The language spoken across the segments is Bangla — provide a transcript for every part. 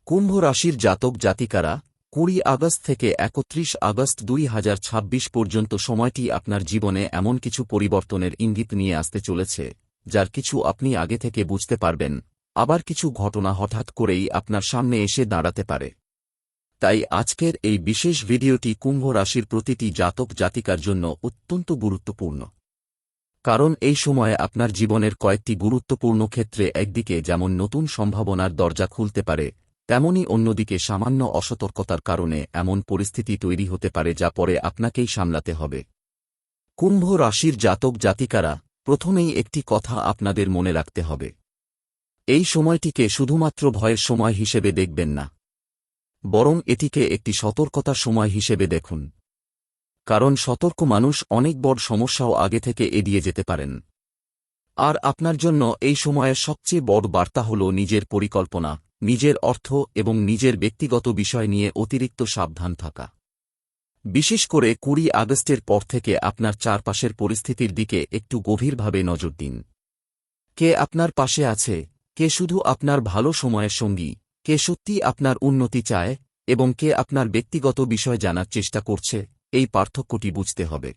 কুম্ভ রাশির জাতক জাতিকারা ২০ আগস্ট থেকে ৩১ আগস্ট ২০২৬ পর্যন্ত সময়টি আপনার জীবনে এমন কিছু পরিবর্তনের ইঙ্গিত নিয়ে আসতে চলেছে যার কিছু আপনি আগে থেকে বুঝতে পারবেন, আবার কিছু ঘটনা হঠাৎ করেই আপনার সামনে এসে দাঁড়াতে পারে। তাই আজকের এই বিশেষ ভিডিওটি কুম্ভ রাশির প্রতিটি জাতক জাতিকার জন্য অত্যন্ত গুরুত্বপূর্ণ। কারণ এই সময়ে আপনার জীবনের কয়েকটি গুরুত্বপূর্ণ ক্ষেত্রে একদিকে যেমন নতুন সম্ভাবনার দরজা খুলতে পারে, তেমনি অন্যদিকে সামান্য অসতর্কতার কারণে এমন পরিস্থিতি তৈরি হতে পারে যা পরে আপনাকেই সামলাতে হবে। কুম্ভ রাশির জাতক জাতিকারা, প্রথমেই একটি কথা আপনাদের মনে রাখতে হবে। এই সময়টিকে শুধুমাত্র ভয়ের সময় হিসেবে দেখবেন না, বরং এটিকে একটি সতর্কতার সময় হিসেবে দেখুন। কারণ সতর্ক মানুষ অনেক বড় সমস্যাও আগে থেকে এড়িয়ে যেতে পারেন। আর আপনার জন্য এই সময়ের সবচেয়ে বড় বার্তা হল নিজের পরিকল্পনা, নিজের অর্থ এবং নিজের ব্যক্তিগত বিষয় নিয়ে অতিরিক্ত সাবধান থাকা। বিশেষ করে ২০ আগস্টের পর থেকে আপনার চারপাশের পরিস্থিতির দিকে একটু গভীরভাবে নজর দিন। কে আপনার পাশে আছে, কে শুধু আপনার ভালো সময়ের সঙ্গী, কে সত্যি আপনার উন্নতি চায় এবং কে আপনার ব্যক্তিগত বিষয় জানার চেষ্টা করছে, এই পার্থক্যটি বুঝতে হবে।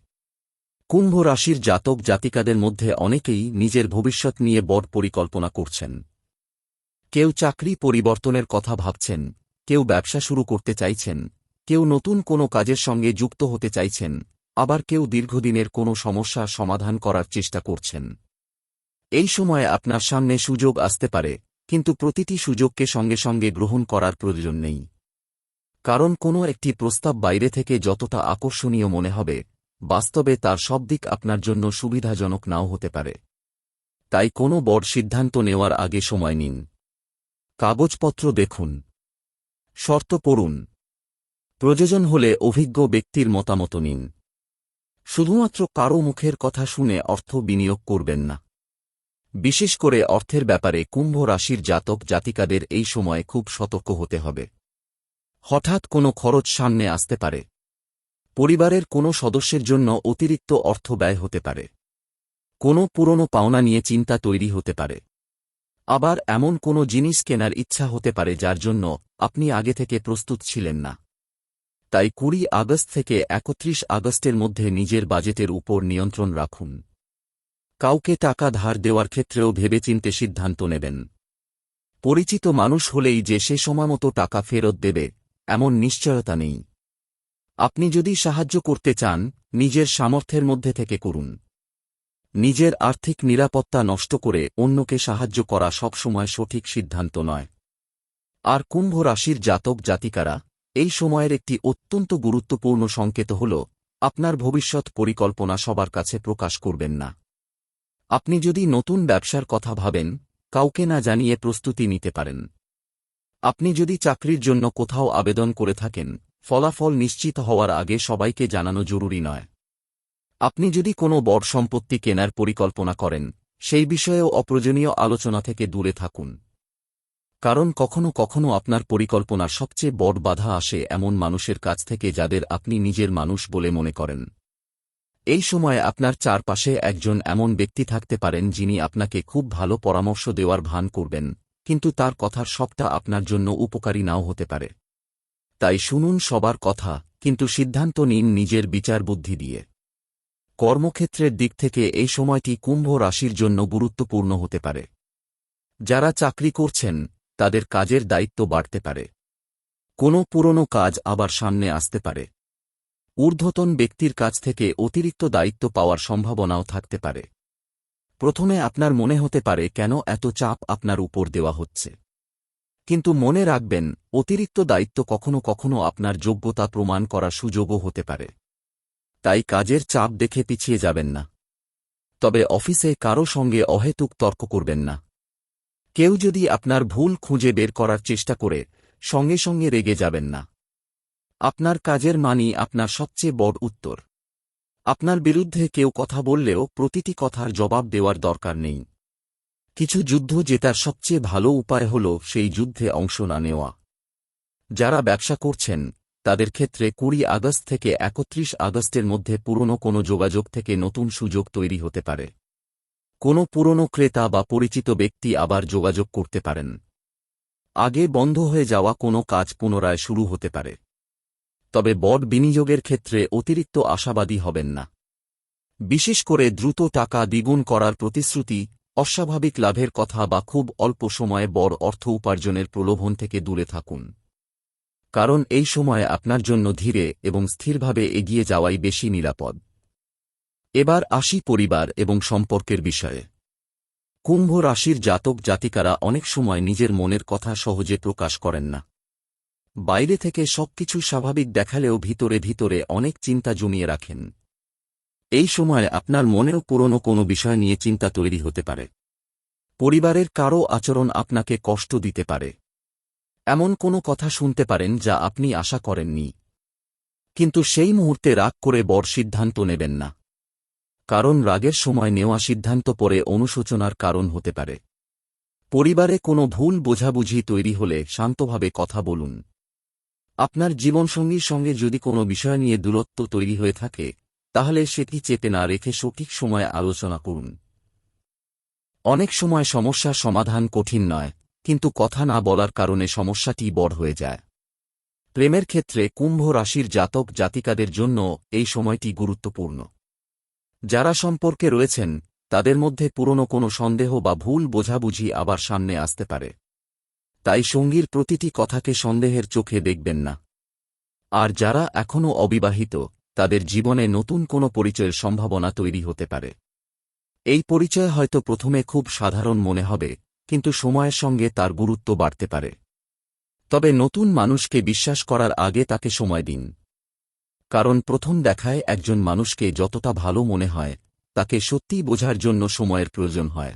কুম্ভ রাশির জাতক জাতিকাদের মধ্যে অনেকেই নিজের ভবিষ্যৎ নিয়ে বড় পরিকল্পনা করছেন। কেউ চাকরি পরিবর্তনের কথা ভাবছেন, কেউ ব্যবসা শুরু করতে চাইছেন, কেউ নতুন কোনো কাজের সঙ্গে যুক্ত হতে চাইছেন, আবার কেউ দীর্ঘদিনের কোনো সমস্যার সমাধান করার চেষ্টা করছেন। এই সময়ে আপনার সামনে সুযোগ আসতে পারে, কিন্তু প্রতিটি সুযোগকে সঙ্গে সঙ্গে গ্রহণ করার প্রয়োজন নেই। কারণ কোনো একটি প্রস্তাব বাইরে থেকে যতটা আকর্ষণীয় মনে হবে, বাস্তবে তার সব দিক আপনার জন্য সুবিধাজনক নাও হতে পারে। তাই কোনো বড় সিদ্ধান্ত নেওয়ার আগে সময় নিন। কাগজপত্র দেখুন, শর্ত পড়ুন, প্রয়োজন হলে অভিজ্ঞ ব্যক্তির মতামত নিন। শুধুমাত্র কারও মুখের কথা শুনে অর্থ বিনিয়োগ করবেন না। বিশেষ করে অর্থের ব্যাপারে কুম্ভ রাশির জাতক জাতিকাদের এই সময় খুব সতর্ক হতে হবে। হঠাৎ কোনো খরচ সামনে আসতে পারে। পরিবারের কোনো সদস্যের জন্য অতিরিক্ত অর্থ ব্যয় হতে পারে। কোনো পুরনো পাওনা নিয়ে চিন্তা তৈরি হতে পারে। আবার এমন কোনো জিনিস কেনার ইচ্ছা হতে পারে যার জন্য আপনি আগে থেকে প্রস্তুত ছিলেন না। তাই ২০ আগস্ট থেকে ৩১ আগস্টের মধ্যে নিজের বাজেটের উপর নিয়ন্ত্রণ রাখুন। কাউকে টাকা ধার দেওয়ার ক্ষেত্রেও ভেবেচিন্তে সিদ্ধান্ত নেবেন। পরিচিত মানুষ হলেই যে সে সময়মতো টাকা ফেরত দেবে, এমন নিশ্চয়তা নেই। আপনি যদি সাহায্য করতে চান, নিজের সামর্থ্যের মধ্যে থেকে করুন। নিজের আর্থিক নিরাপত্তা নষ্ট করে অন্যকে সাহায্য করা সবসময় সঠিক সিদ্ধান্ত নয়। আর কুম্ভ রাশির জাতক জাতিকারা, এই সময়ের একটি অত্যন্ত গুরুত্বপূর্ণ সংকেত হল, আপনার ভবিষ্যৎ পরিকল্পনা সবার কাছে প্রকাশ করবেন না। আপনি যদি নতুন ব্যবসার কথা ভাবেন, কাউকে না জানিয়ে প্রস্তুতি নিতে পারেন। আপনি যদি চাকরির জন্য কোথাও আবেদন করে থাকেন, ফলাফল নিশ্চিত হওয়ার আগে সবাইকে জানানো জরুরি নয়। আপনি যদি কোনো বড় সম্পত্তি কেনার পরিকল্পনা করেন, সেই বিষয়েও অপ্রয়োজনীয় আলোচনা থেকে দূরে থাকুন। কারণ কখনো কখনো আপনার পরিকল্পনার সবচেয়ে বড় বাধা আসে এমন মানুষের কাছ থেকে যাদের আপনি নিজের মানুষ বলে মনে করেন। এই সময়ে আপনার চারপাশে একজন এমন ব্যক্তি থাকতে পারেন যিনি আপনাকে খুব ভালো পরামর্শ দেওয়ার ভান করবেন, কিন্তু তার কথার সবটা আপনার জন্য উপকারী নাও হতে পারে। তাই শুনুন সবার কথা, কিন্তু সিদ্ধান্ত নিন নিজের বিচার বুদ্ধি দিয়ে। কর্মক্ষেত্রের দিক থেকে এই সময়টি কুম্ভ রাশির জন্য গুরুত্বপূর্ণ হতে পারে। যারা চাকরি করছেন, তাদের কাজের দায়িত্ব বাড়তে পারে। কোনো পুরনো কাজ আবার সামনে আসতে পারে। ঊর্ধ্বতন ব্যক্তির কাছ থেকে অতিরিক্ত দায়িত্ব পাওয়ার সম্ভাবনাও থাকতে পারে। প্রথমে আপনার মনে হতে পারে কেন এত চাপ আপনার উপর দেওয়া হচ্ছে। কিন্তু মনে রাখবেন, অতিরিক্ত দায়িত্ব কখনো কখনো আপনার যোগ্যতা প্রমাণ করার সুযোগও হতে পারে। তাই কাজের চাপ দেখে পিছিয়ে যাবেন না। তবে অফিসে কারও সঙ্গে অহেতুক তর্ক করবেন না। কেউ যদি আপনার ভুল খুঁজে বের করার চেষ্টা করে, সঙ্গে সঙ্গে রেগে যাবেন না। আপনার কাজের মানই আপনার সবচেয়ে বড় উত্তর। আপনার বিরুদ্ধে কেউ কথা বললেও প্রতিটি কথার জবাব দেওয়ার দরকার নেই। কিছু যুদ্ধ জেতার সবচেয়ে ভালো উপায় হল সেই যুদ্ধে অংশ না নেওয়া। যারা ব্যবসা করছেন, তাদের ক্ষেত্রে ২০ আগস্ট থেকে ৩১ আগস্টের মধ্যে পুরনো কোনো যোগাযোগ থেকে নতুন সুযোগ তৈরি হতে পারে। কোনো পুরনো ক্রেতা বা পরিচিত ব্যক্তি আবার যোগাযোগ করতে পারেন। আগে বন্ধ হয়ে যাওয়া কোনো কাজ পুনরায় শুরু হতে পারে। তবে বড় বিনিয়োগের ক্ষেত্রে অতিরিক্ত আশাবাদী হবেন না। বিশেষ করে দ্রুত টাকা দ্বিগুণ করার প্রতিশ্রুতি, অস্বাভাবিক লাভের কথা বা খুব অল্প সময়ে বড় অর্থ উপার্জনের প্রলোভন থেকে দূরে থাকুন। কারণ এই সময়ে আপনার জন্য ধীরে এবং স্থিরভাবে এগিয়ে যাওয়াই বেশি নিরাপদ। এবার আসি পরিবার এবং সম্পর্কের বিষয়ে। কুম্ভ রাশির জাতক জাতিকারা অনেক সময় নিজের মনের কথা সহজে প্রকাশ করেন না। বাইরে থেকে সবকিছু স্বাভাবিক দেখালেও ভিতরে ভিতরে অনেক চিন্তা জমিয়ে রাখেন। এই সময় আপনার মনেও পুরনো কোনো বিষয় নিয়ে চিন্তা তৈরি হতে পারে। পরিবারের কারও আচরণ আপনাকে কষ্ট দিতে পারে। এমন কোনো কথা শুনতে পারেন যা আপনি আশা করেননি। কিন্তু সেই মুহূর্তে রাগ করে বড় সিদ্ধান্ত নেবেন না। কারণ রাগের সময় নেওয়া সিদ্ধান্ত পরে অনুশোচনার কারণ হতে পারে। পরিবারে কোনো ভুল বোঝাবুঝি তৈরি হলে শান্তভাবে কথা বলুন। আপনার জীবনসঙ্গীর সঙ্গে যদি কোনো বিষয় নিয়ে দূরত্ব তৈরি হয়ে থাকে, তাহলে সেটি চেপে না রেখে সঠিক সময়ে আলোচনা করুন। অনেক সময় সমস্যার সমাধান কঠিন নয়, কিন্তু কথা না বলার কারণে সমস্যাটি বড় হয়ে যায়। প্রেমের ক্ষেত্রে কুম্ভ রাশির জাতক জাতিকাদের জন্য এই সময়টি গুরুত্বপূর্ণ। যারা সম্পর্কে রয়েছেন, তাদের মধ্যে পুরনো কোনো সন্দেহ বা ভুল বোঝাবুঝি আবার সামনে আসতে পারে। তাই সঙ্গীর প্রতিটি কথাকে সন্দেহের চোখে দেখবেন না। আর যারা এখনও অবিবাহিত, তাদের জীবনে নতুন কোনো পরিচয়ের সম্ভাবনা তৈরি হতে পারে। এই পরিচয় হয়তো প্রথমে খুব সাধারণ মনে হবে, কিন্তু সময়ের সঙ্গে তার গুরুত্ব বাড়তে পারে। তবে নতুন মানুষকে বিশ্বাস করার আগে তাকে সময় দিন। কারণ প্রথম দেখায় একজন মানুষকে যতটা ভালো মনে হয়, তাকে সত্যিই বোঝার জন্য সময়ের প্রয়োজন হয়।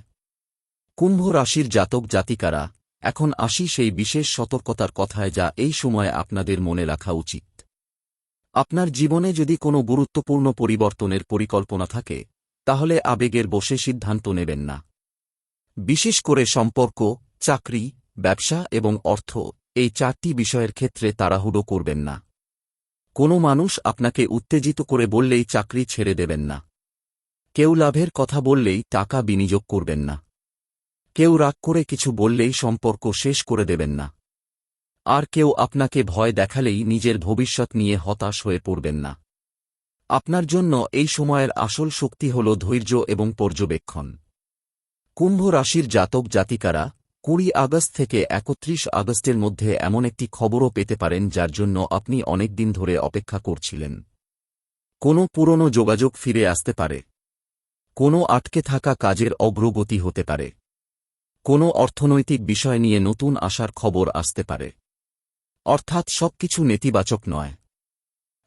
কুম্ভ রাশির জাতক জাতিকারা, এখন আসি সেই বিশেষ সতর্কতার কথায় যা এই সময়ে আপনাদের মনে রাখা উচিত। আপনার জীবনে যদি কোনো গুরুত্বপূর্ণ পরিবর্তনের পরিকল্পনা থাকে, তাহলে আবেগের বশে সিদ্ধান্ত নেবেন না। বিশেষ করে সম্পর্ক, চাকরি, ব্যবসা এবং অর্থ, এই চারটি বিষয়ের ক্ষেত্রে তাড়াহুড়ো করবেন না। কোনো মানুষ আপনাকে উত্তেজিত করে বললেই চাকরি ছেড়ে দেবেন না। কেউ লাভের কথা বললেই টাকা বিনিয়োগ করবেন না। কেউ রাগ করে কিছু বললেই সম্পর্ক শেষ করে দেবেন না। আর কেউ আপনাকে ভয় দেখালেই নিজের ভবিষ্যৎ নিয়ে হতাশ হয়ে পড়বেন না। আপনার জন্য এই সময়ের আসল শক্তি হল ধৈর্য এবং পর্যবেক্ষণ। কুম্ভ রাশির জাতক জাতিকারা 20 আগস্ট থেকে 31 আগস্টের মধ্যে এমন একটি খবরও পেতে পারেন যার জন্য আপনি অনেক দিন ধরে অপেক্ষা করছিলেন। কোনো পুরনো যোগাযোগ ফিরে আসতে পারে। কোনো আটকে থাকা কাজের অগ্রগতি হতে পারে। কোনো অর্থনৈতিক বিষয় নিয়ে নতুন আশার খবর আসতে পারে। অর্থাৎ সবকিছু নেতিবাচক নয়,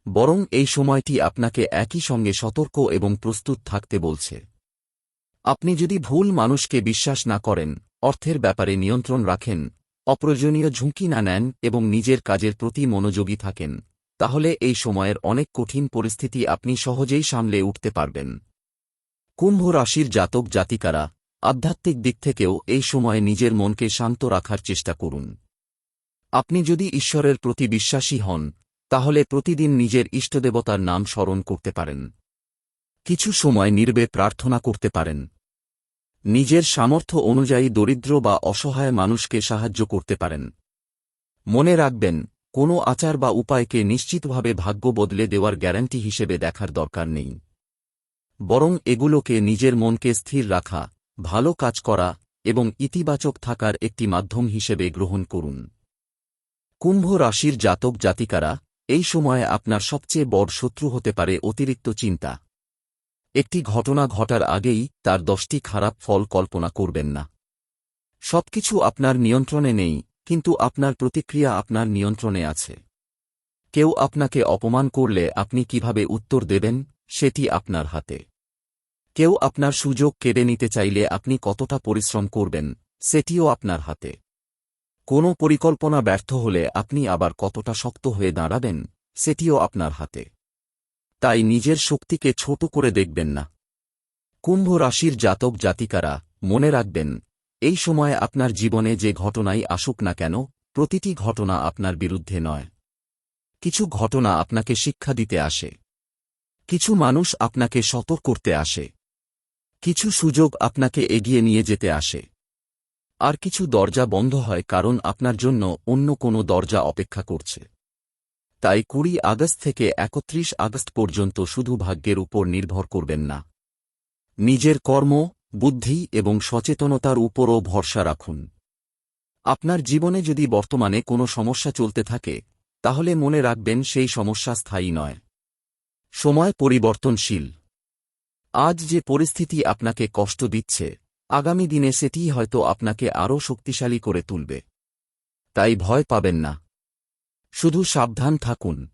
বরং এই সময়টি আপনাকে একই সঙ্গে সতর্ক এবং প্রস্তুত থাকতে বলছে। আপনি যদি ভুল মানুষকে বিশ্বাস না করেন, অর্থের ব্যাপারে নিয়ন্ত্রণ রাখেন, অপ্রয়োজনীয় ঝুঁকি না নেন এবং নিজের কাজের প্রতি মনোযোগী থাকেন, তাহলে এই সময়ের অনেক কঠিন পরিস্থিতি আপনি সহজেই সামলে উঠতে পারবেন। কুম্ভ রাশির জাতক জাতিকারা, আধ্যাত্মিক দিক থেকেও এই সময়ে নিজের মনকে শান্ত রাখার চেষ্টা করুন। আপনি যদি ঈশ্বরের প্রতি বিশ্বাসী হন, তাহলে প্রতিদিন নিজের ইষ্টদেবতার নাম স্মরণ করতে পারেন। কিছু সময় নীরবে প্রার্থনা করতে পারেন। নিজের সামর্থ্য অনুযায়ী দরিদ্র বা অসহায় মানুষকে সাহায্য করতে পারেন। মনে রাখবেন, কোনো আচার বা উপায়কে নিশ্চিতভাবে ভাগ্য বদলে দেওয়ার গ্যারান্টি হিসেবে দেখার দরকার নেই। বরং এগুলোকে নিজের মনকে স্থির রাখা, ভালো কাজ করা এবং ইতিবাচক থাকার একটি মাধ্যম হিসেবে গ্রহণ করুন। কুম্ভ রাশির জাতক জাতিকারা, এই সময়ে আপনার সবচেয়ে বড় শত্রু হতে পারে অতিরিক্ত চিন্তা। একটি ঘটনা ঘটার আগেই তার 10টি খারাপ ফল কল্পনা করবেন না। সবকিছু আপনার নিয়ন্ত্রণে নেই, কিন্তু আপনার প্রতিক্রিয়া আপনার নিয়ন্ত্রণে আছে। কেউ আপনাকে অপমান করলে আপনি কিভাবে উত্তর দেবেন, সেটি আপনার হাতে। কেউ আপনার সুযোগ কেড়ে নিতে চাইলে আপনি কতটা পরিশ্রম করবেন, সেটিও আপনার হাতে। কোনো পরিকল্পনা ব্যর্থ হলে আপনি আবার কতটা শক্ত হয়ে দাঁড়াবেন, সেটিও আপনার হাতে। তাই নিজের শক্তিকে ছোট করে দেখবেন না। কুম্ভ রাশির জাতক জাতিকারা, মনে রাখবেন, এই সময়ে আপনার জীবনে যে ঘটনাই আসুক না কেন, প্রতিটি ঘটনা আপনার বিরুদ্ধে নয়। কিছু ঘটনা আপনাকে শিক্ষা দিতে আসে। কিছু মানুষ আপনাকে সতর্ক করতে আসে। কিছু সুযোগ আপনাকে এগিয়ে নিয়ে যেতে আসে। আর কিছু দরজা বন্ধ হয় কারণ আপনার জন্য অন্য কোনো দরজা অপেক্ষা করছে। তাই ২০ আগস্ট থেকে ৩১ আগস্ট পর্যন্ত শুধু ভাগ্যের উপর নির্ভর করবেন না। নিজের কর্ম, বুদ্ধি এবং সচেতনতার উপরও ভরসা রাখুন। আপনার জীবনে যদি বর্তমানে কোনো সমস্যা চলতে থাকে, তাহলে মনে রাখবেন সেই সমস্যা স্থায়ী নয়। সময় পরিবর্তনশীল। আজ যে পরিস্থিতি আপনাকে কষ্ট দিচ্ছে, আগামী দিনে সেটিই হয়তো আপনাকে আরও শক্তিশালী করে তুলবে। তাই ভয় পাবেন না। শুধু সাবধান থাকুন।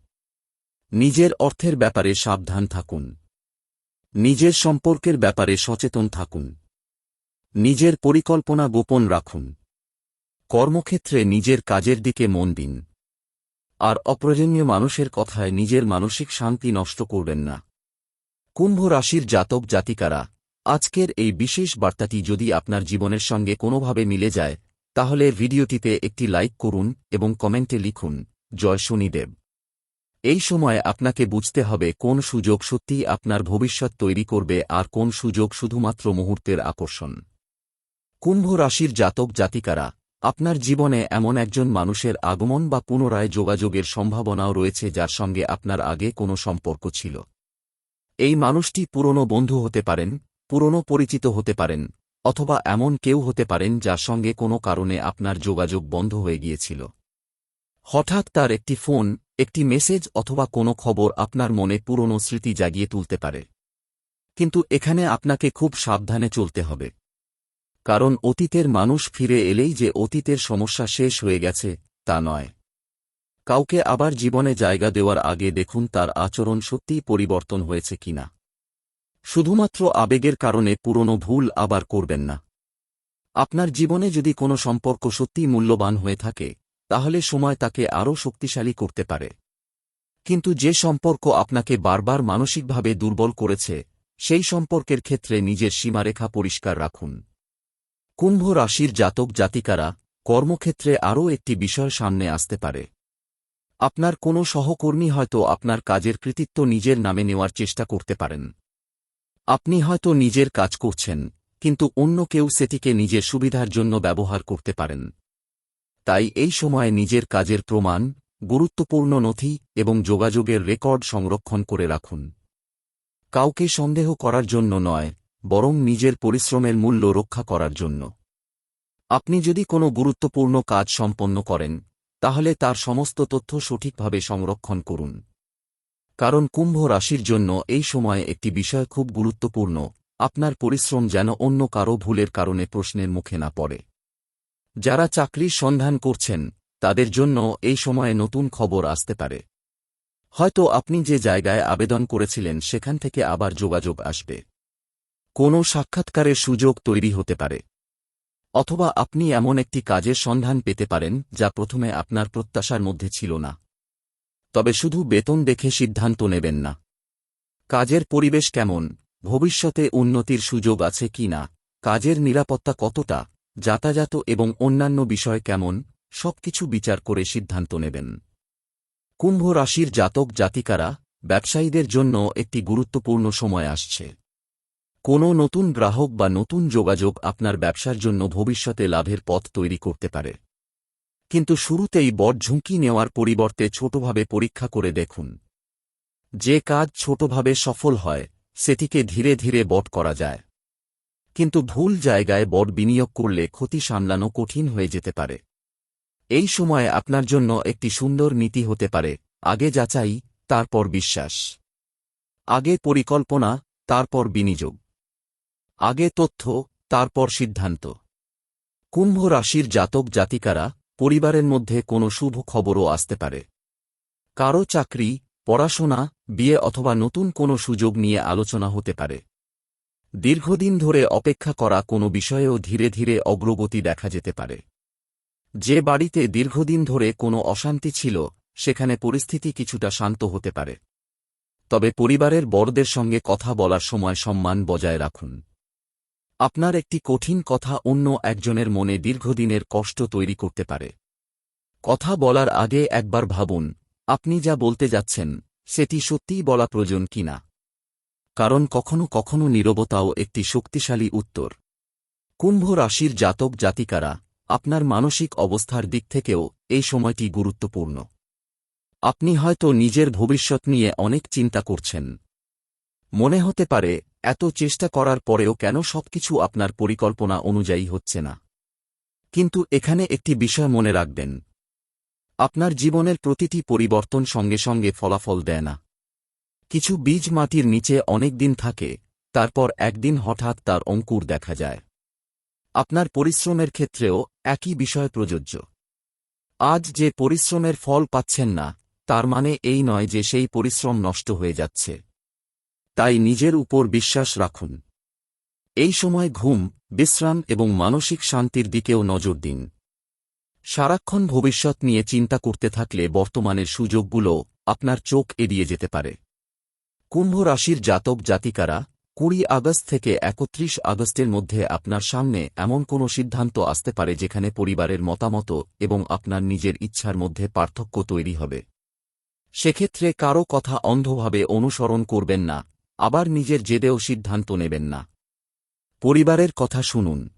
নিজের অর্থের ব্যাপারে সাবধান থাকুন। নিজের সম্পর্কের ব্যাপারে সচেতন থাকুন। নিজের পরিকল্পনা গোপন রাখুন। কর্মক্ষেত্রে নিজের কাজের দিকে মন দিন। আর অপ্রয়োজনীয় মানুষের কথায় নিজের মানসিক শান্তি নষ্ট করবেন না। কুম্ভ রাশির জাতক জাতিকারা, আজকের এই বিশেষ বার্তাটি যদি আপনার জীবনের সঙ্গে কোনোভাবে মিলে যায়, তাহলে ভিডিওটিতে একটি লাইক করুন এবং কমেন্টে লিখুন, জয় শনিদেব। এই সময় আপনাকে বুঝতে হবে কোন সুযোগ সত্যিই আপনার ভবিষ্যৎ তৈরি করবে আর কোন সুযোগ শুধুমাত্র মুহূর্তের আকর্ষণ। কুম্ভ রাশির জাতক জাতিকারা, আপনার জীবনে এমন একজন মানুষের আগমন বা পুনরায় যোগাযোগের সম্ভাবনাও রয়েছে যার সঙ্গে আপনার আগে কোনো সম্পর্ক ছিল। এই মানুষটি পুরনো বন্ধু হতে পারেন, পুরনো পরিচিত হতে পারেন, অথবা এমন কেউ হতে পারেন যার সঙ্গে কোনো কারণে আপনার যোগাযোগ বন্ধ হয়ে গিয়েছিল। হঠাৎ তার একটি ফোন, একটি মেসেজ অথবা কোনো খবর আপনার মনে পুরনো স্মৃতি জাগিয়ে তুলতে পারে। কিন্তু এখানে আপনাকে খুব সাবধানে চলতে হবে। কারণ অতীতের মানুষ ফিরে এলেই যে অতীতের সমস্যা শেষ হয়ে গেছে, তা নয়। কাউকে আবার জীবনে জায়গা দেওয়ার আগে দেখুন তার আচরণ সত্যিই পরিবর্তন হয়েছে কিনা। শুধুমাত্র আবেগের কারণে পুরনো ভুল আবার করবেন না। আপনার জীবনে যদি কোনো সম্পর্ক সত্যিই মূল্যবান হয়ে থাকে, তাহলে সময় তাকে আরও শক্তিশালী করতে পারে। কিন্তু যে সম্পর্ক আপনাকে বারবার মানসিকভাবে দুর্বল করেছে, সেই সম্পর্কের ক্ষেত্রে নিজের সীমারেখা পরিষ্কার রাখুন। কুম্ভ রাশির জাতক জাতিকারা, কর্মক্ষেত্রে আরও একটি বিষয় সামনে আসতে পারে। আপনার কোনো সহকর্মী হয়তো আপনার কাজের কৃতিত্ব নিজের নামে নেওয়ার চেষ্টা করতে পারেন। আপনি হয়তো নিজের কাজ করছেন, কিন্তু অন্য কেউ সেটিকে নিজের সুবিধার জন্য ব্যবহার করতে পারেন। তাই এই সময়ে নিজের কাজের প্রমাণ, গুরুত্বপূর্ণ নথি এবং যোগাযোগের রেকর্ড সংরক্ষণ করে রাখুন। কাউকে সন্দেহ করার জন্য নয়, বরং নিজের পরিশ্রমের মূল্য রক্ষা করার জন্য। আপনি যদি কোনো গুরুত্বপূর্ণ কাজ সম্পন্ন করেন, তাহলে তার সমস্ত তথ্য সঠিকভাবে সংরক্ষণ করুন। কারণ কুম্ভ রাশির জন্য এই সময়ে একটি বিষয় খুব গুরুত্বপূর্ণ, আপনার পরিশ্রম যেন অন্য কারো ভুলের কারণে প্রশ্নের মুখে না পড়ে। যারা চাকরির সন্ধান করছেন, তাদের জন্য এই সময়ে নতুন খবর আসতে পারে। হয়তো আপনি যে জায়গায় আবেদন করেছিলেন সেখান থেকে আবার যোগাযোগ আসবে। কোনো সাক্ষাৎকারের সুযোগ তৈরি হতে পারে। অথবা আপনি এমন একটি কাজের সন্ধান পেতে পারেন যা প্রথমে আপনার প্রত্যাশার মধ্যে ছিল না। তবে শুধু বেতন দেখে সিদ্ধান্ত নেবেন না। কাজের পরিবেশ কেমন, ভবিষ্যতে উন্নতির সুযোগ আছে কি না, কাজের নিরাপত্তা কতটা, যাতায়াত এবং অন্যান্য বিষয় কেমন, সবকিছু বিচার করে সিদ্ধান্ত নেবেন। কুম্ভ রাশির জাতক জাতিকারা, ব্যবসায়ীদের জন্য একটি গুরুত্বপূর্ণ সময় আসছে। কোনো নতুন গ্রাহক বা নতুন যোগাযোগ আপনার ব্যবসার জন্য ভবিষ্যতে লাভের পথ তৈরি করতে পারে। কিন্তু শুরুতেই বড় ঝুঁকি নেওয়ার পরিবর্তে ছোটভাবে পরীক্ষা করে দেখুন। যে কাজ ছোটভাবে সফল হয়, সেটিকে ধীরে ধীরে বড় করা যায়। কিন্তু ভুল জায়গায় বড় বিনিয়োগ করলে ক্ষতি সামলানো কঠিন হয়ে যেতে পারে। এই সময়ে আপনার জন্য একটি সুন্দর নীতি হতে পারে, আগে যাচাই, তারপর বিশ্বাস। আগে পরিকল্পনা, তারপর বিনিয়োগ। আগে তথ্য, তারপর সিদ্ধান্ত। কুম্ভ রাশির জাতক জাতিকারা, পরিবারের মধ্যে কোনো শুভ খবরও আসতে পারে। কারো চাকরি, পড়াশোনা, বিয়ে অথবা নতুন কোনো সুযোগ নিয়ে আলোচনা হতে পারে। দীর্ঘদিন ধরে অপেক্ষা করা কোনো বিষয়েও ধীরে ধীরে অগ্রগতি দেখা যেতে পারে। যে বাড়িতে দীর্ঘদিন ধরে কোনো অশান্তি ছিল, সেখানে পরিস্থিতি কিছুটা শান্ত হতে পারে। তবে পরিবারের বড়দের সঙ্গে কথা বলার সময় সম্মান বজায় রাখুন। আপনার একটি কঠিন কথা অন্য একজনের মনে দীর্ঘদিনের কষ্ট তৈরি করতে পারে। কথা বলার আগে একবার ভাবুন, আপনি যা বলতে যাচ্ছেন, সেটি সত্যিই বলা প্রয়োজন কিনা। কারণ কখনো কখনো নীরবতাও একটি শক্তিশালী উত্তর। কুম্ভ রাশির জাতক জাতিকারা, আপনার মানসিক অবস্থার দিক থেকেও এই সময়টি গুরুত্বপূর্ণ। আপনি হয়তো নিজের ভবিষ্যৎ নিয়ে অনেক চিন্তা করছেন। মনে হতে পারে, এত চেষ্টা করার পরেও কেন সবকিছু আপনার পরিকল্পনা অনুযায়ী হচ্ছে না। কিন্তু এখানে একটি বিষয় মনে রাখবেন, আপনার জীবনের প্রতিটি পরিবর্তন সঙ্গে সঙ্গে ফলাফল দেয় না। কিছু বীজ মাটির নিচে অনেক দিন থাকে, তারপর একদিন হঠাৎ তার অঙ্কুর দেখা যায়। আপনার পরিশ্রমের ক্ষেত্রেও একই বিষয় প্রযোজ্য। আজ যে পরিশ্রমের ফল পাচ্ছেন না, তার মানে এই নয় যে সেই পরিশ্রম নষ্ট হয়ে যাচ্ছে। তাই নিজের উপর বিশ্বাস রাখুন। এই সময় ঘুম, বিশ্রাম এবং মানসিক শান্তির দিকেও নজর দিন। সারাক্ষণ ভবিষ্যৎ নিয়ে চিন্তা করতে থাকলে বর্তমানের সুযোগগুলো আপনার চোখ এড়িয়ে যেতে পারে। কুম্ভ রাশির জাতক জাতিকারা, ২০ আগস্ট থেকে ৩১ আগস্টের মধ্যে আপনার সামনে এমন কোনো সিদ্ধান্ত আসতে পারে যেখানে পরিবারের মতামত এবং আপনার নিজের ইচ্ছার মধ্যে পার্থক্য তৈরি হবে। সেক্ষেত্রে কারও কথা অন্ধভাবে অনুসরণ করবেন না, আবার নিজের জেদেও সিদ্ধান্ত নেবেন না। পরিবারের কথা শুনুন,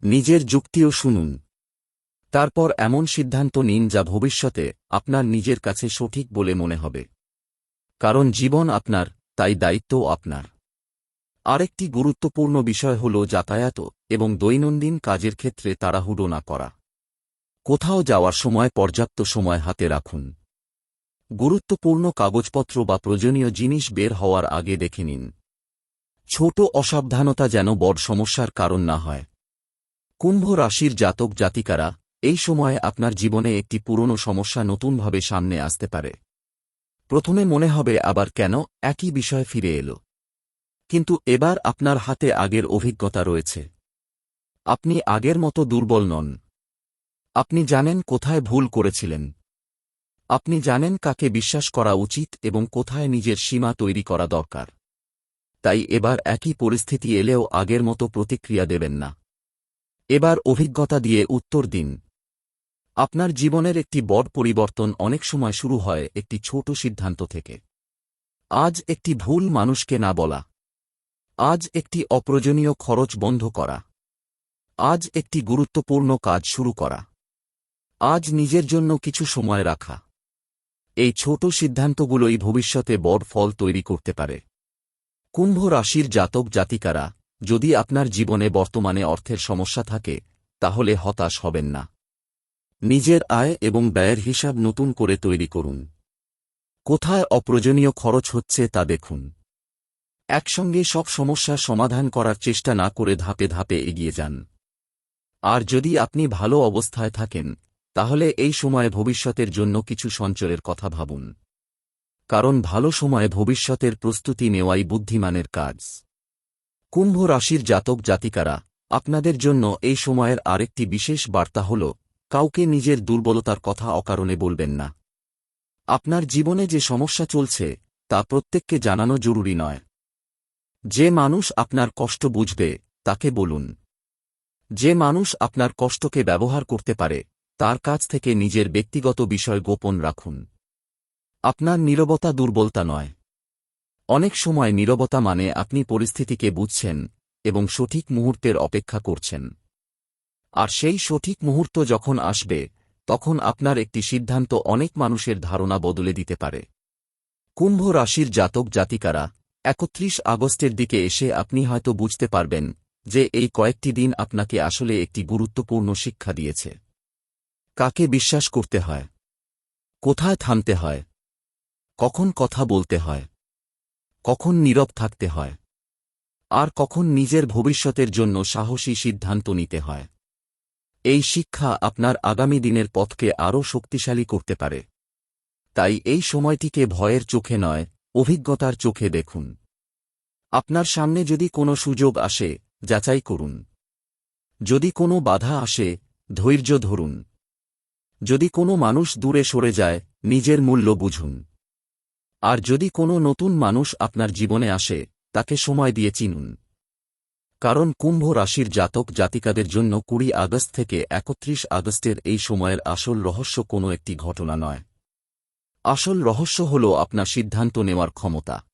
নিজের যুক্তিও শুনুন। তারপর এমন সিদ্ধান্ত নিন যা ভবিষ্যতে আপনার নিজের কাছে সঠিক বলে মনে হবে। কারণ জীবন আপনার, তাই দায়িত্বও আপনার। আরেকটি গুরুত্বপূর্ণ বিষয় হল যাতায়াত এবং দৈনন্দিন কাজের ক্ষেত্রে তাড়াহুড়ো না করা। কোথাও যাওয়ার সময় পর্যাপ্ত সময় হাতে রাখুন। গুরুত্বপূর্ণ কাগজপত্র বা প্রয়োজনীয় জিনিস বের হওয়ার আগে দেখে নিন। ছোট অসাবধানতা যেন বড় সমস্যার কারণ না হয়। কুম্ভ রাশির জাতক জাতিকারা, এই সময়ে আপনার জীবনে একটি পুরনো সমস্যা নতুনভাবে সামনে আসতে পারে। প্রথমে মনে হবে আবার কেন একই বিষয় ফিরে এলো। কিন্তু এবার আপনার হাতে আগের অভিজ্ঞতা রয়েছে। আপনি আগের মতো দুর্বল নন। আপনি জানেন কোথায় ভুল করেছিলেন। আপনি জানেন কাকে বিশ্বাস করা উচিত এবং কোথায় নিজের সীমা তৈরি করা দরকার। তাই এবার একই পরিস্থিতি এলেও আগের মতো প্রতিক্রিয়া দেবেন না। এবার অভিজ্ঞতা দিয়ে উত্তর দিন। আপনার জীবনের একটি বড় পরিবর্তন অনেক সময় শুরু হয় একটি ছোট সিদ্ধান্ত থেকে। আজ একটি ভুল মানুষকে না বলা। আজ একটি অপ্রয়োজনীয় খরচ বন্ধ করা। আজ একটি গুরুত্বপূর্ণ কাজ শুরু করা। আজ নিজের জন্য কিছু সময় রাখা। এই ছোট সিদ্ধান্তগুলোই ভবিষ্যতে বড় ফল তৈরি করতে পারে। কুম্ভ রাশির জাতক জাতিকারা, যদি আপনার জীবনে বর্তমানে অর্থের সমস্যা থাকে, তাহলে হতাশ হবেন না। নিজের আয় এবং ব্যয়ের হিসাব নতুন করে তৈরি করুন। কোথায় অপ্রয়োজনীয় খরচ হচ্ছে তা দেখুন। একসঙ্গে সব সমস্যার সমাধান করার চেষ্টা না করে ধাপে ধাপে এগিয়ে যান। আর যদি আপনি ভালো অবস্থায় থাকেন, তাহলে এই সময়ে ভবিষ্যতের জন্য কিছু সঞ্চয়ের কথা ভাবুন। কারণ ভালো সময়ে ভবিষ্যতের প্রস্তুতি নেওয়াই বুদ্ধিমানের কাজ। কুম্ভ রাশির জাতক জাতিকারা, আপনাদের জন্য এই সময়ের আরেকটি বিশেষ বার্তা হল, কাউকে নিজের দুর্বলতার কথা অকারণে বলবেন না। আপনার জীবনে যে সমস্যা চলছে, তা প্রত্যেককে জানানো জরুরি নয়। যে মানুষ আপনার কষ্ট বুঝবে, তাকে বলুন। যে মানুষ আপনার কষ্টকে ব্যবহার করতে পারে, তার কাছ থেকে নিজের ব্যক্তিগত বিষয় গোপন রাখুন। আপনার নীরবতা দুর্বলতা নয়। অনেক সময় নীরবতা মানে আপনি পরিস্থিতিকে বুঝছেন এবং সঠিক মুহূর্তের অপেক্ষা করছেন। আর সেই সঠিক মুহূর্ত যখন আসবে, তখন আপনার একটি সিদ্ধান্ত অনেক মানুষের ধারণা বদলে দিতে পারে। কুম্ভ রাশির জাতক জাতিকারা, ৩১ আগস্টের দিকে এসে আপনি হয়তো বুঝতে পারবেন যে এই কয়েকটি দিন আপনাকে আসলে একটি গুরুত্বপূর্ণ শিক্ষা দিয়েছে। কাকে বিশ্বাস করতে হয়, কোথায় থামতে হয়, কখন কথা বলতে হয়, কখন নীরব থাকতে হয়, আর কখন নিজের ভবিষ্যতের জন্য সাহসী সিদ্ধান্ত নিতে হয়। এই শিক্ষা আপনার আগামী দিনের পথকে আরও শক্তিশালী করতে পারে। তাই এই সময়টিকে ভয়ের চোখে নয়, অভিজ্ঞতার চোখে দেখুন। আপনার সামনে যদি কোনো সুযোগ আসে, যাচাই করুন। যদি কোনো বাধা আসে, ধৈর্য ধরুন। যদি কোনো মানুষ দূরে সরে যায়, নিজের মূল্য বুঝুন। আর যদি কোনো নতুন মানুষ আপনার জীবনে আসে, তাকে সময় দিয়ে চিনুন। কারণ কুম্ভ রাশির জাতক জাতিকাদের জন্য ২০ আগস্ট থেকে ৩১ আগস্টের এই সময়ের আসল রহস্য কোনো একটি ঘটনা নয়। আসল রহস্য হল আপনার সিদ্ধান্ত নেওয়ার ক্ষমতা।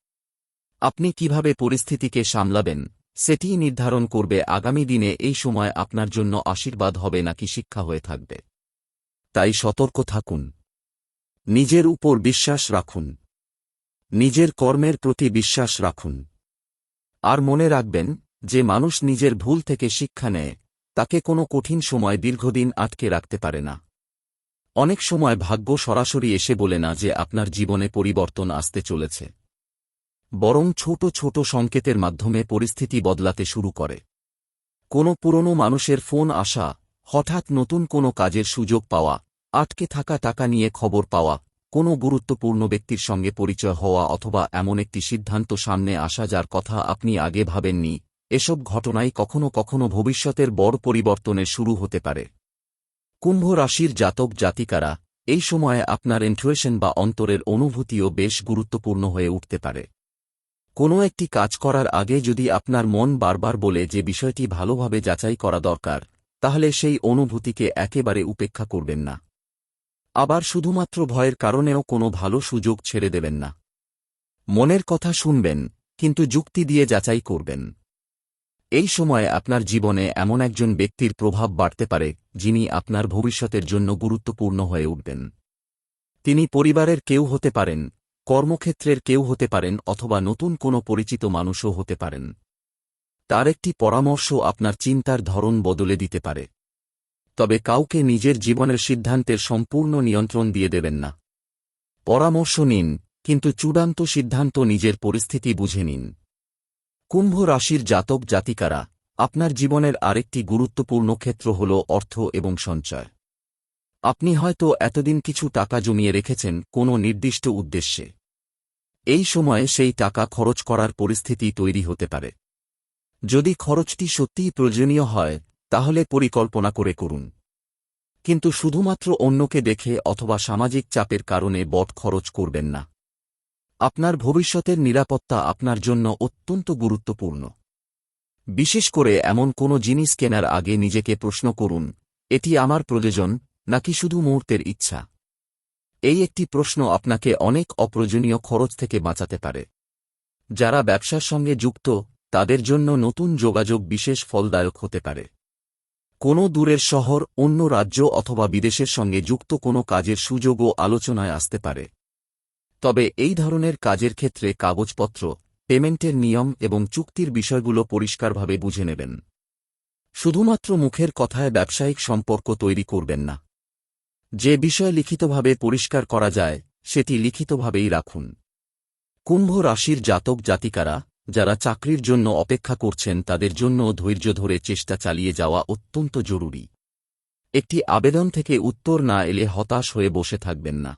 আপনি কিভাবে পরিস্থিতিকে সামলাবেন, সেটিই নির্ধারণ করবে আগামী দিনে এই সময় আপনার জন্য আশীর্বাদ হবে নাকি শিক্ষা হয়ে থাকবে। তাই সতর্ক থাকুন। নিজের উপর বিশ্বাস রাখুন। নিজের কর্মের প্রতি বিশ্বাস রাখুন। আর মনে রাখবেন, যে মানুষ নিজের ভুল থেকে শিক্ষা নেয় তাকে কোনো কঠিন সময় দীর্ঘদিন আটকে রাখতে পারে না। অনেক সময় ভাগ্য সরাসরি এসে বলে না যে আপনার জীবনে পরিবর্তন আসতে চলেছে, বরং ছোট ছোট সংকেতের মাধ্যমে পরিস্থিতি বদলাতে শুরু করে। কোনো পুরনো মানুষের ফোন আসা, হঠাৎ নতুন কোনো কাজের সুযোগ পাওয়া, আটকে থাকা টাকা নিয়ে খবর পাওয়া, কোনো গুরুত্বপূর্ণ ব্যক্তির সঙ্গে পরিচয় হওয়া অথবা এমন একটি সিদ্ধান্ত সামনে আসা যার কথা আপনি আগে ভাবেননি, এসব ঘটনাই কখনো কখনো ভবিষ্যতের বড় পরিবর্তনের শুরু হতে পারে। কুম্ভ রাশির জাতক জাতিকারা, এই সময়ে আপনার ইনটুইশন বা অন্তরের অনুভূতিও বেশ গুরুত্বপূর্ণ হয়ে উঠতে পারে। কোনো একটি কাজ করার আগে যদি আপনার মন বারবার বলে যে বিষয়টি ভালোভাবে যাচাই করা দরকার, তাহলে সেই অনুভূতিকে একেবারে উপেক্ষা করবেন না। আবার শুধুমাত্র ভয়ের কারণেও কোনো ভালো সুযোগ ছেড়ে দেবেন না। মনের কথা শুনবেন, কিন্তু যুক্তি দিয়ে যাচাই করবেন। এই সময়ে আপনার জীবনে এমন একজন ব্যক্তির প্রভাব বাড়তে পারে যিনি আপনার ভবিষ্যতের জন্য গুরুত্বপূর্ণ হয়ে উঠবেন। তিনি পরিবারের কেউ হতে পারেন, কর্মক্ষেত্রের কেউ হতে পারেন অথবা নতুন কোনো পরিচিত মানুষও হতে পারেন। তার একটি পরামর্শ আপনার চিন্তার ধরন বদলে দিতে পারে। তবে কাউকে নিজের জীবনের সিদ্ধান্তের সম্পূর্ণ নিয়ন্ত্রণ দিয়ে দেবেন না। পরামর্শ নিন, কিন্তু চূড়ান্ত সিদ্ধান্ত নিজের পরিস্থিতি বুঝে নিন। কুম্ভ রাশির জাতক জাতিকারা, আপনার জীবনের আরেকটি গুরুত্বপূর্ণ ক্ষেত্র হল অর্থ এবং সঞ্চয়। আপনি হয়তো এতদিন কিছু টাকা জমিয়ে রেখেছেন কোনো নির্দিষ্ট উদ্দেশ্যে। এই সময়ে সেই টাকা খরচ করার পরিস্থিতি তৈরি হতে পারে। যদি খরচটি সত্যিই প্রয়োজনীয় হয়, তাহলে পরিকল্পনা করে করুন। কিন্তু শুধুমাত্র অন্যকে দেখে অথবা সামাজিক চাপের কারণে বট খরচ করবেন না। আপনার ভবিষ্যতের নিরাপত্তা আপনার জন্য অত্যন্ত গুরুত্বপূর্ণ। বিশেষ করে এমন কোনো জিনিস কেনার আগে নিজেকে প্রশ্ন করুন, এটি আমার প্রয়োজন নাকি শুধু মুহূর্তের ইচ্ছা? এই একটি প্রশ্ন আপনাকে অনেক অপ্রয়োজনীয় খরচ থেকে বাঁচাতে পারে। যারা ব্যবসার সঙ্গে যুক্ত, তাদের জন্য নতুন যোগাযোগ বিশেষ ফলদায়ক হতে পারে। কোনো দূরের শহর, অন্য রাজ্য অথবা বিদেশের সঙ্গে যুক্ত কোনো কাজের সুযোগও আলোচনায় আসতে পারে। তবে এই ধরনের কাজের ক্ষেত্রে কাগজপত্র, পেমেন্টের নিয়ম এবং চুক্তির বিষয়গুলো পরিষ্কারভাবে বুঝে নেবেন। শুধুমাত্র মুখের কথায় ব্যবসায়িক সম্পর্ক তৈরি করবেন না। যে বিষয় লিখিতভাবে পরিষ্কার করা যায়, সেটি লিখিতভাবেই রাখুন। কুম্ভ রাশির জাতক জাতিকারা, যারা চাকরির জন্য অপেক্ষা করছেন তাদের জন্য ধৈর্য ধরে চেষ্টা চালিয়ে যাওয়া অত্যন্ত জরুরি। একটি আবেদন থেকে উত্তর না এলে হতাশ হয়ে বসে থাকবেন না।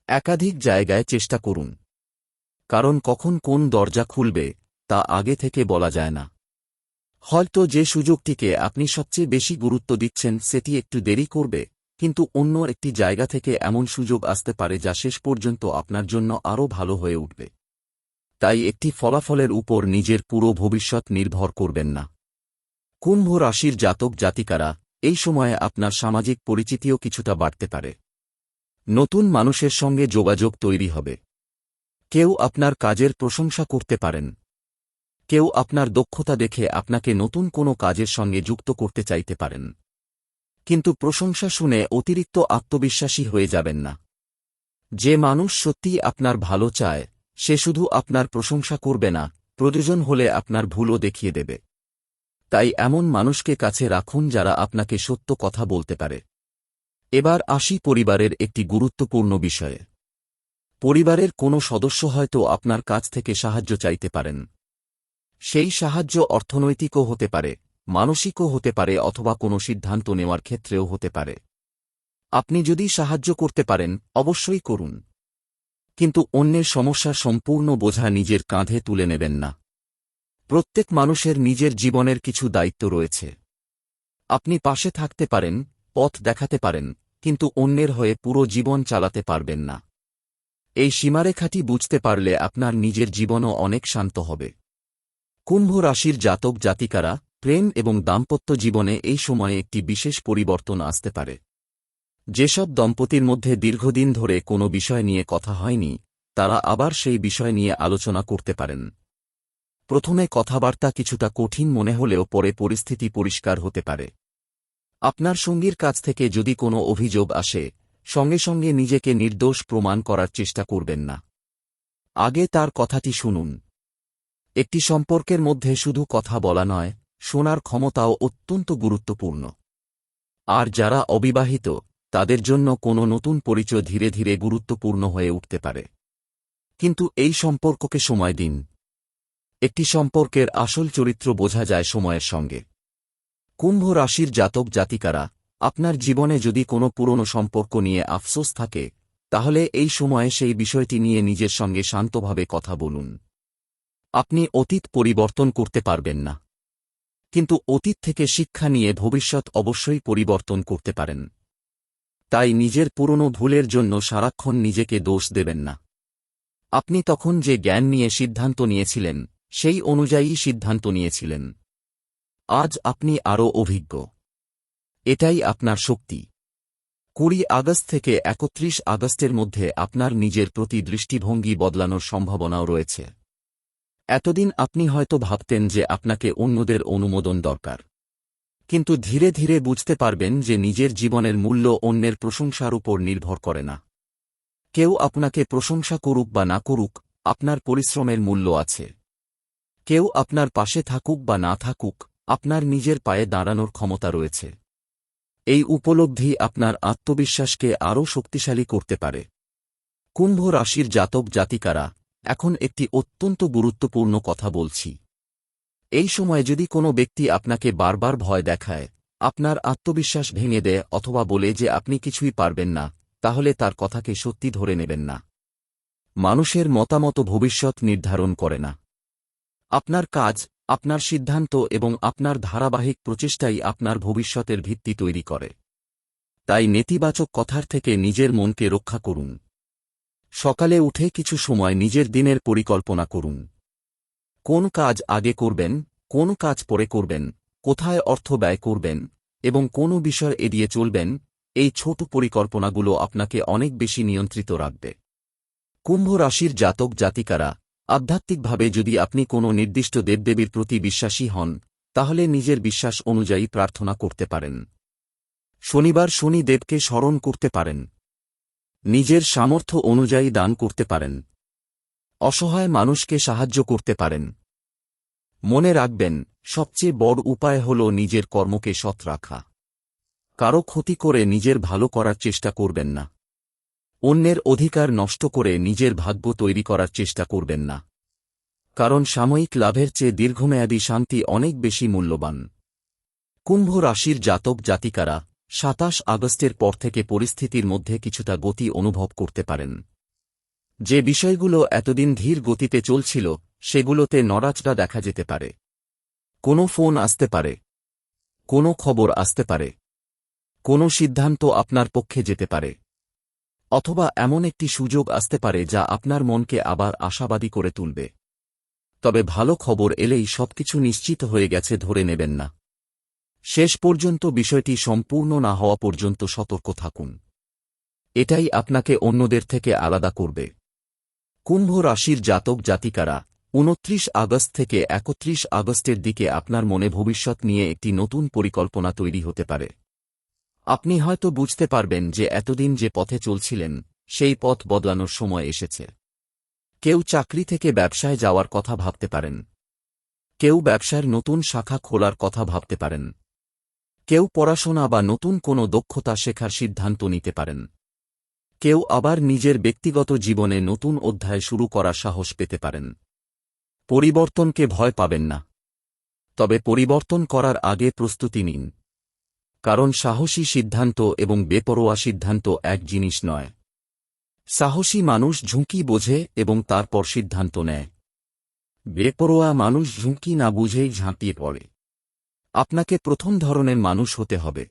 একাধিক জায়গায় চেষ্টা করুন, কারণ কখন কোন দরজা খুলবে তা আগে থেকে বলা যায় না। হয়তো যে সুযোগটিকে আপনি সবচেয়ে বেশি গুরুত্ব দিচ্ছেন সেটি একটু দেরি করবে, কিন্তু অন্য একটি জায়গা থেকে এমন সুযোগ আসতে পারে যা শেষ পর্যন্ত আপনার জন্য আরও ভালো হয়ে উঠবে। তাই একটি ফলাফলের উপর নিজের পুরো ভবিষ্যৎ নির্ভর করবেন না। কুম্ভ রাশির জাতক জাতিকারা, এই সময়ে আপনার সামাজিক পরিচিতিও কিছুটা বাড়তে পারে। নতুন মানুষের সঙ্গে যোগাযোগ তৈরি হবে। কেউ আপনার কাজের প্রশংসা করতে পারেন। কেউ আপনার দক্ষতা দেখে আপনাকে নতুন কোনো কাজের সঙ্গে যুক্ত করতে চাইতে পারেন। কিন্তু প্রশংসা শুনে অতিরিক্ত আত্মবিশ্বাসী হয়ে যাবেন না। যে মানুষ সত্যিই আপনার ভালো চায়, সে শুধু আপনার প্রশংসা করবে না, প্রয়োজন হলে আপনার ভুলও দেখিয়ে দেবে। তাই এমন মানুষকে কাছে রাখুন যারা আপনাকে সত্য কথা বলতে পারে। এবার আসি পরিবারের একটি গুরুত্বপূর্ণ বিষয়ে। পরিবারের কোনো সদস্য হয়তো আপনার কাছ থেকে সাহায্য চাইতে পারেন। সেই সাহায্য অর্থনৈতিকও হতে পারে, মানসিকও হতে পারে অথবা কোনো সিদ্ধান্ত নেওয়ার ক্ষেত্রেও হতে পারে। আপনি যদি সাহায্য করতে পারেন, অবশ্যই করুন। কিন্তু অন্যের সমস্যার সম্পূর্ণ বোঝা নিজের কাঁধে তুলে নেবেন না। প্রত্যেক মানুষের নিজের জীবনের কিছু দায়িত্ব রয়েছে। আপনি পাশে থাকতে পারেন, পথ দেখাতে পারেন, কিন্তু অন্যের হয়ে পুরো জীবন চালাতে পারবেন না। এই সীমারেখাটি বুঝতে পারলে আপনার নিজের জীবনও অনেক শান্ত হবে। কুম্ভ রাশির জাতক জাতিকারা, প্রেম এবং দাম্পত্য জীবনে এই সময়ে একটি বিশেষ পরিবর্তন আসতে পারে। যেসব দম্পতির মধ্যে দীর্ঘদিন ধরে কোনো বিষয় নিয়ে কথা হয়নি, তারা আবার সেই বিষয় নিয়ে আলোচনা করতে পারেন। প্রথমে কথাবার্তা কিছুটা কঠিন মনে হলেও পরে পরিস্থিতি পরিষ্কার হতে পারে। আপনার সঙ্গীর কাছ থেকে যদি কোনো অভিযোগ আসে, সঙ্গে সঙ্গে নিজেকে নির্দোষ প্রমাণ করার চেষ্টা করবেন না। আগে তার কথাটি শুনুন। একটি সম্পর্কের মধ্যে শুধু কথা বলা নয়, শোনার ক্ষমতাও অত্যন্ত গুরুত্বপূর্ণ। আর যারা অবিবাহিত, তাদের জন্য কোনো নতুন পরিচয় ধীরে ধীরে গুরুত্বপূর্ণ হয়ে উঠতে পারে। কিন্তু এই সম্পর্ককে সময় দিন। একটি সম্পর্কের আসল চরিত্র বোঝা যায় সময়ের সঙ্গে। কুম্ভ রাশির জাতক জাতিকারা, আপনার জীবনে যদি কোনো পুরনো সম্পর্ক নিয়ে আফসোস থাকে, তাহলে এই সময়ে সেই বিষয়টি নিয়ে নিজের সঙ্গে শান্তভাবে কথা বলুন। আপনি অতীত পরিবর্তন করতে পারবেন না, কিন্তু অতীত থেকে শিক্ষা নিয়ে ভবিষ্যৎ অবশ্যই পরিবর্তন করতে পারেন। তাই নিজের পুরনো ভুলের জন্য সারাক্ষণ নিজেকে দোষ দেবেন না। আপনি তখন যে জ্ঞান নিয়ে সিদ্ধান্ত নিয়েছিলেন, সেই অনুযায়ী সিদ্ধান্ত নিয়েছিলেন। আজ আপনি আরও অভিজ্ঞ। এটাই আপনার শক্তি। 20 আগস্ট থেকে 31 আগস্টের মধ্যে আপনার নিজের প্রতি দৃষ্টিভঙ্গি বদলানোর সম্ভাবনাও রয়েছে। এতদিন আপনি হয়তো ভাবতেন যে আপনাকে অন্যদের অনুমোদন দরকার, কিন্তু ধীরে ধীরে বুঝতে পারবেন যে নিজের জীবনের মূল্য অন্যের প্রশংসার উপর নির্ভর করে না। কেউ আপনাকে প্রশংসা করুক বা না করুক, আপনার পরিশ্রমের মূল্য আছে। কেউ আপনার পাশে থাকুক বা না থাকুক, আপনার নিজের পায়ে দাঁড়ানোর ক্ষমতা রয়েছে। এই উপলব্ধি আপনার আত্মবিশ্বাসকে আরও শক্তিশালী করতে পারে। কুম্ভ রাশির জাতক জাতিকারা, এখন একটি অত্যন্ত গুরুত্বপূর্ণ কথা বলছি। এই সময় যদি কোনো ব্যক্তি আপনাকে বারবার ভয় দেখায়, আপনার আত্মবিশ্বাস ভেঙে দেয় অথবা বলে যে আপনি কিছুই পারবেন না, তাহলে তার কথাকে সত্যি ধরে নেবেন না। মানুষের মতামত ভবিষ্যৎ নির্ধারণ করে না। আপনার কাজ, আপনার সিদ্ধান্ত এবং আপনার ধারাবাহিক প্রচেষ্টাই আপনার ভবিষ্যতের ভিত্তি তৈরি করে। তাই নেতিবাচক কথার থেকে নিজের মনকে রক্ষা করুন। সকালে উঠে কিছু সময় নিজের দিনের পরিকল্পনা করুন। কোন কাজ আগে করবেন, কোন কাজ পরে করবেন, কোথায় অর্থ ব্যয় করবেন এবং কোন বিষয় এড়িয়ে চলবেন, এই ছোট পরিকল্পনাগুলো আপনাকে অনেক বেশি নিয়ন্ত্রিত রাখবে। কুম্ভ রাশির জাতক জাতিকারা, আধ্যাত্মিকভাবে যদি আপনি কোনো নির্দিষ্ট দেবদেবীর প্রতি বিশ্বাসী হন, তাহলে নিজের বিশ্বাস অনুযায়ী প্রার্থনা করতে পারেন। শনিবার শনি দেবকে স্মরণ করতে পারেন। নিজের সামর্থ্য অনুযায়ী দান করতে পারেন। অসহায় মানুষকে সাহায্য করতে পারেন। মনে রাখবেন, সবচেয়ে বড় উপায় হল নিজের কর্মকে সৎ রাখা। কারো ক্ষতি করে নিজের ভালো করার চেষ্টা করবেন না। অন্যের অধিকার নষ্ট করে নিজের ভাগ্য তৈরি করার চেষ্টা করবেন না। কারণ সাময়িক লাভের চেয়ে দীর্ঘমেয়াদী শান্তি অনেক বেশি মূল্যবান। কুম্ভ রাশির জাতক জাতিকারা, 27 আগস্টের পর থেকে পরিস্থিতির মধ্যে কিছুটা গতি অনুভব করতে পারেন। যে বিষয়গুলো এতদিন ধীর গতিতে চলছিল, সেগুলোতে নড়াচড়া দেখা যেতে পারে। কোনো ফোন আসতে পারে, কোনো খবর আসতে পারে, কোনো সিদ্ধান্ত আপনার পক্ষে যেতে পারে, অথবা এমন একটি সুযোগ আসতে পারে যা আপনার মনকে আবার আশাবাদী করে তুলবে। তবে ভালো খবর এলেই সবকিছু নিশ্চিত হয়ে গেছে ধরে নেবেন না। শেষ পর্যন্ত বিষয়টি সম্পূর্ণ না হওয়া পর্যন্ত সতর্ক থাকুন। এটাই আপনাকে অন্যদের থেকে আলাদা করবে। কুম্ভ রাশির জাতক জাতিকারা, 29 আগস্ট থেকে 31 আগস্টের দিকে আপনার মনে ভবিষ্যৎ নিয়ে একটি নতুন পরিকল্পনা তৈরি হতে পারে। আপনি হয়তো বুঝতে পারবেন যে এতদিন যে পথে চলছিলেন, সেই পথ বদলানোর সময় এসেছে। কেউ চাকরি থেকে ব্যবসায় যাওয়ার কথা ভাবতে পারেন। কেউ ব্যবসার নতুন শাখা খোলার কথা ভাবতে পারেন। কেউ পড়াশোনা বা নতুন কোনো দক্ষতা শেখার সিদ্ধান্ত নিতে পারেন। কেউ আবার নিজের ব্যক্তিগত জীবনে নতুন অধ্যায় শুরু করার সাহস পেতে পারেন। পরিবর্তনকে ভয় পাবেন না, তবে পরিবর্তন করার আগে প্রস্তুতি নিন। কারণ সাহসী সিদ্ধান্ত এবং বেপরোয়া সিদ্ধান্ত এক জিনিস নয়। সাহসী মানুষ ঝুঁকি বোঝে এবং তারপর সিদ্ধান্ত নেয়। বেপরোয়া মানুষ ঝুঁকি না বুঝেই ঝাঁপিয়ে পড়ে। আপনাকে প্রথম ধরনের মানুষ হতে হবে।